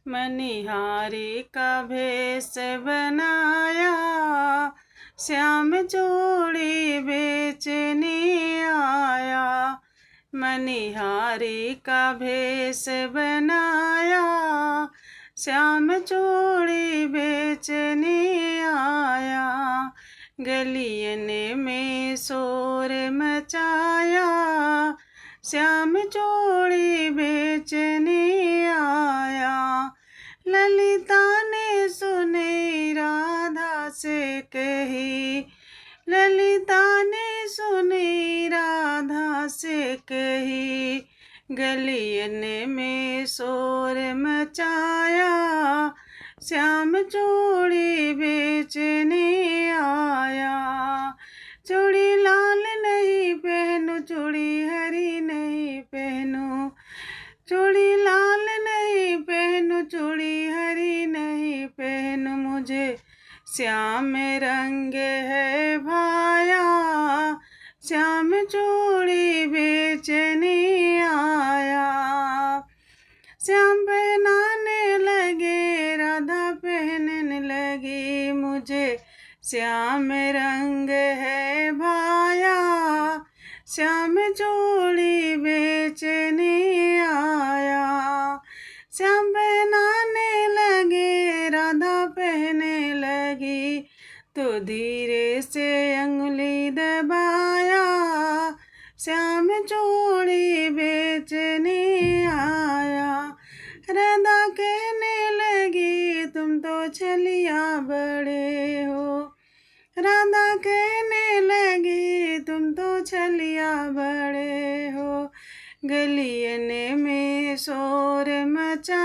मनिहारी का भेष बनाया, श्याम चूड़ी बेचने आया। मनिहारी का भेष बनाया, श्याम चूड़ी बेचने आया। गलियन में शोर मचाया, श्याम चूड़ी बेचने आया। ललिता ने सुने राधा से कही, ललिता ने सुनी राधा से कही। गलियन में शोर मचाया, श्याम चूड़ी बेचने आया। चूड़ी लाल नहीं पहनू, चूड़ी हरी नहीं पहनू। चूड़ी लाल नहीं पहनू, चूड़ी हरी नहीं पहनू। मुझे श्याम रंग है भाया, श्याम चूड़ी बेचने आया। श्याम पहनाने लगे, राधा पहनने लगी। मुझे श्याम रंग है भाया, श्याम चूड़ी बेचने आया। श्याम पहनाने लगे, राधा पहनने लगी। तो धीरे से अंगुली दबाया, श्याम चूड़ी बेचने आया। राधा कहने लगी तुम तो छलिया बड़े हो। राधा कहने लगी तुम तो छलिया बड़े हो। गलियन में शोर मचा